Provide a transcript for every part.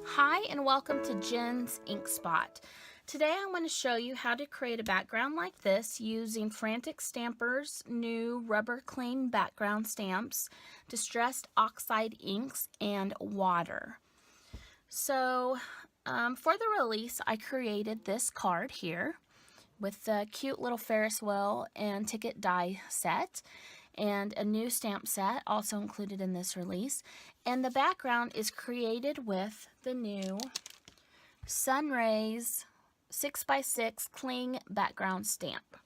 Hi and welcome to Jen's Ink Spot. Today I'm going to show you how to create a background like this using Frantic Stampers' new rubber clean background stamps, Distress Oxide inks, and water. So for the release I created this card here with the cute little Ferris wheel and ticket die set, and a new stamp set also included in this release. And the background is created with the new Sunrays 6x6 cling background stamp.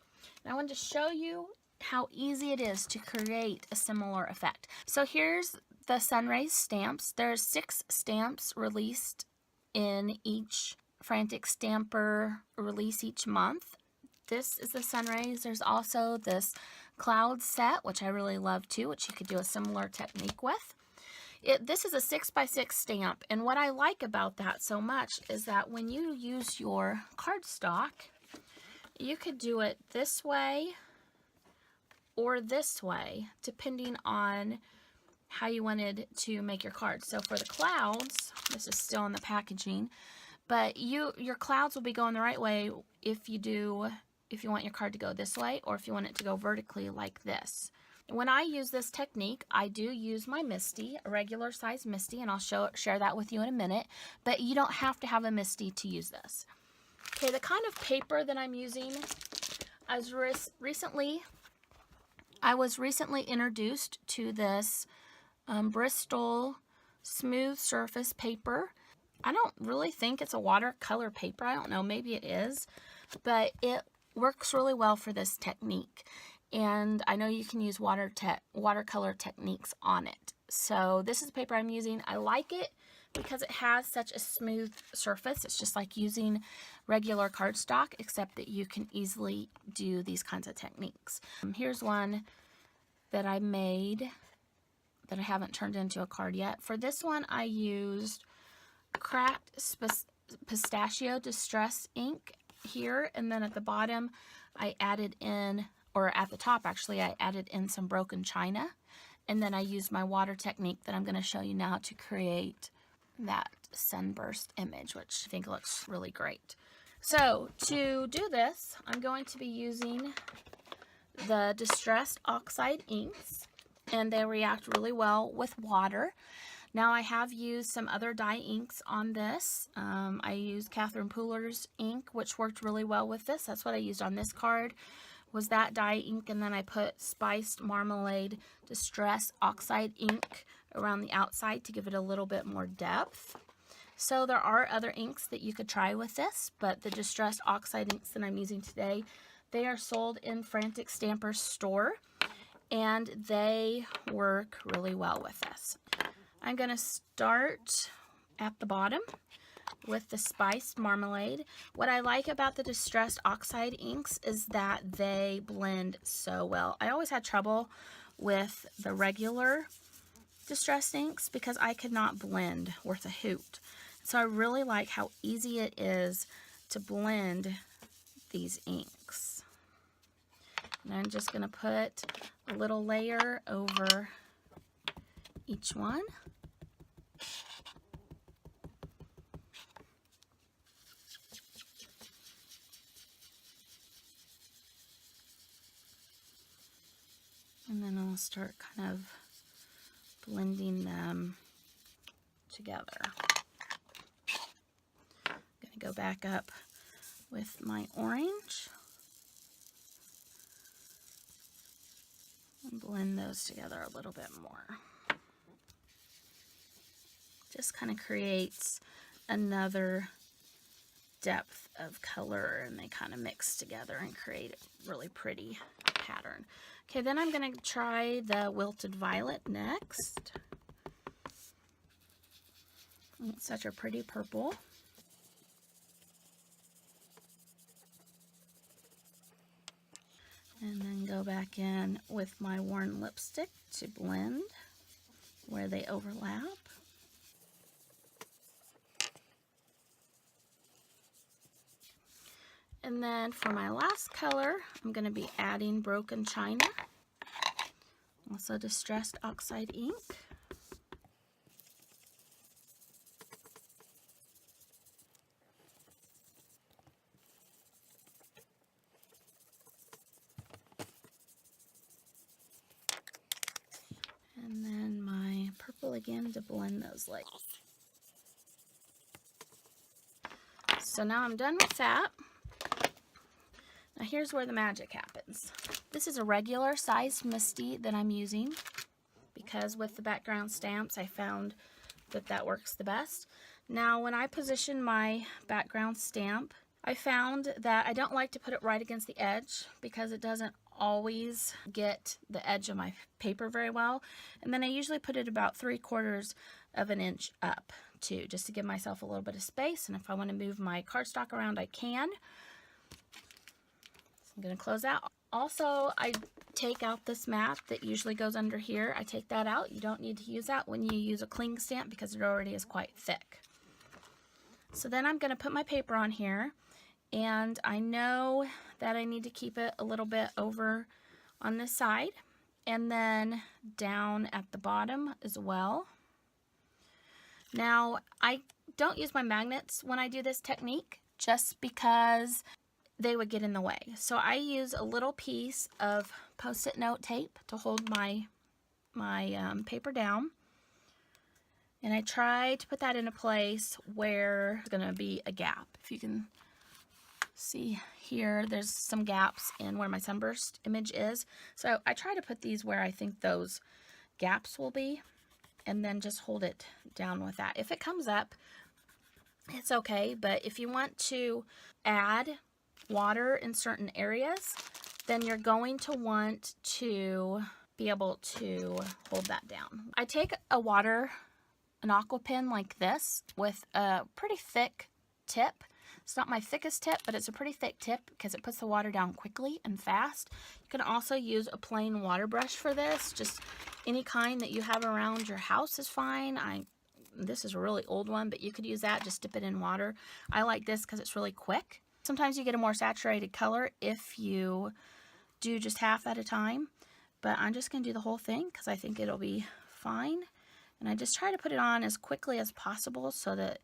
And I wanted to show you how easy it is to create a similar effect. So here's the Sunrays stamps. There's 6 stamps released in each Frantic Stamper release each month. This is the Sunrays. There's also this cloud set, which I really love too, which you could do a similar technique with. This is a 6x6 stamp, and what I like about that so much is that when you use your cardstock, you could do it this way or this way, depending on how you wanted to make your cards. So for the clouds, this is still in the packaging, but your clouds will be going the right way if you want your card to go this way, or if you want it to go vertically like this. When I use this technique, I do use my Misty, a regular size Misty, and I'll share that with you in a minute, but you don't have to have a Misty to use this. Okay, the kind of paper that I'm using, I was recently introduced to this Bristol smooth surface paper. I don't really think it's a watercolor paper. I don't know, maybe it is, but it works really well for this technique. And I know you can use watercolor techniques on it. So this is the paper I'm using. I like it because it has such a smooth surface. It's just like using regular cardstock, except that you can easily do these kinds of techniques. Here's one that I made that I haven't turned into a card yet. For this one, I used cracked pistachio distress ink here, and then at the bottom I added in, or at the top actually, I added in some broken china, and then I used my water technique that I'm going to show you now to create that sunburst image, which I think looks really great. So to do this, I'm going to be using the Distress Oxide inks, and they react really well with water. Now I have used some other dye inks on this. I used Catherine Pooler's ink, which worked really well with this. That's what I used on this card, was that dye ink, and then I put Spiced Marmalade Distress Oxide ink around the outside to give it a little bit more depth. So there are other inks that you could try with this, but the Distress Oxide inks that I'm using today, they are sold in Frantic Stampers store, and they work really well with this. I'm going to start at the bottom with the Spiced Marmalade. What I like about the Distressed Oxide inks is that they blend so well. I always had trouble with the regular Distressed inks because I could not blend worth a hoot. So I really like how easy it is to blend these inks. And I'm just going to put a little layer over each one. And then I'll start kind of blending them together. I'm going to go back up with my orange and blend those together a little bit more. Just kind of creates another depth of color, and they kind of mix together and create a really pretty pattern. Okay, then I'm going to try the Wilted Violet next. It's such a pretty purple. And then go back in with my worn lipstick to blend where they overlap. And then for my last color, I'm going to be adding broken china, also Distressed Oxide ink. again to blend those legs. So now I'm done with that. Now here's where the magic happens. This is a regular sized Misty that I'm using because with the background stamps I found that that works the best. Now when I position my background stamp, I found that I don't like to put it right against the edge because it doesn't always get the edge of my paper very well. And then I usually put it about 3/4 of an inch up too, just to give myself a little bit of space. And if I want to move my cardstock around, I can. So I'm going to close out. Also, I take out this mat that usually goes under here. I take that out. You don't need to use that when you use a cling stamp because it already is quite thick. So then I'm going to put my paper on here, and I know that I need to keep it a little bit over on this side and then down at the bottom as well. Now, I don't use my magnets when I do this technique just because they would get in the way. So I use a little piece of Post-it note tape to hold my paper down. And I try to put that in a place where there's going to be a gap. If you can see here, there's some gaps in where my sunburst image is. So I try to put these where I think those gaps will be, and then just hold it down with that. If it comes up, it's okay, but if you want to add water in certain areas, then you're going to want to be able to hold that down. I take an aqua pen like this with a pretty thick tip. It's not my thickest tip, but it's a pretty thick tip because it puts the water down quickly and fast. You can also use a plain water brush for this. Just any kind that you have around your house is fine. This is a really old one, but you could use that. Just dip it in water. I like this because it's really quick. Sometimes you get a more saturated color if you do just half at a time, but I'm just going to do the whole thing because I think it'll be fine. And I just try to put it on as quickly as possible so that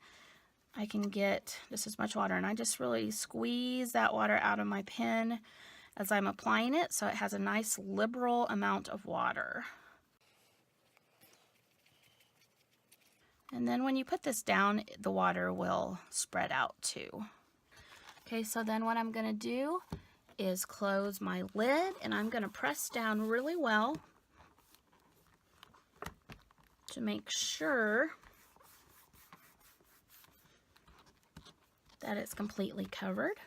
I can get just as much water. And I just really squeeze that water out of my pen as I'm applying it so it has a nice liberal amount of water. And then when you put this down, the water will spread out too. Okay, so then what I'm going to do is close my lid, and I'm going to press down really well to make sure that it's completely covered.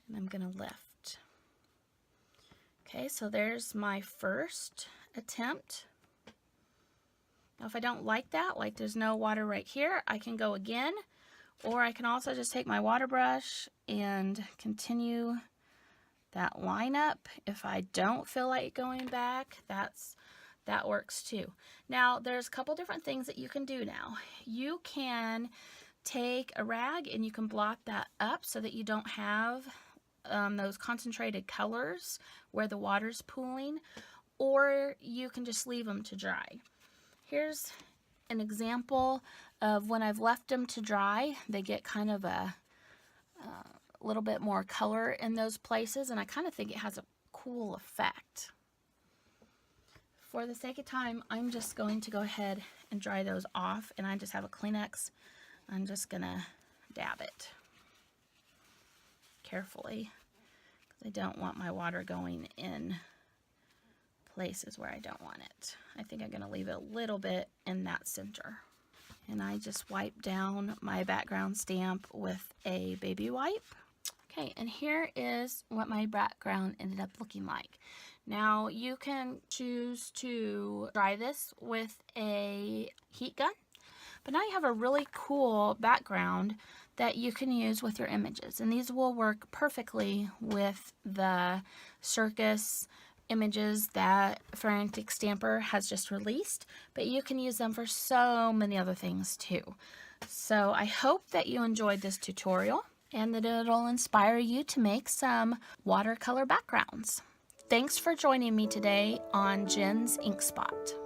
And I'm going to lift. Okay, so there's my first attempt. Now if I don't like that, like there's no water right here, I can go again, or I can also just take my water brush and continue that line up. If I don't feel like going back, that works too. Now there's a couple different things that you can do now. You can take a rag and you can blot that up so that you don't have those concentrated colors where the water's pooling, or you can just leave them to dry. Here's an example of when I've left them to dry. They get kind of a little bit more color in those places, and I kind of think it has a cool effect. For the sake of time, I'm just going to go ahead and dry those off, and I just have a Kleenex. I'm just gonna dab it carefully because I don't want my water going in places where I don't want it. I think I'm gonna leave it a little bit in that center. And I just wipe down my background stamp with a baby wipe. Okay, and here is what my background ended up looking like. Now you can choose to dry this with a heat gun, but now you have a really cool background that you can use with your images. And these will work perfectly with the circus images that Frantic Stamper has just released, but you can use them for so many other things too. So I hope that you enjoyed this tutorial and that it'll inspire you to make some watercolor backgrounds. Thanks for joining me today on Jen's Ink Spot.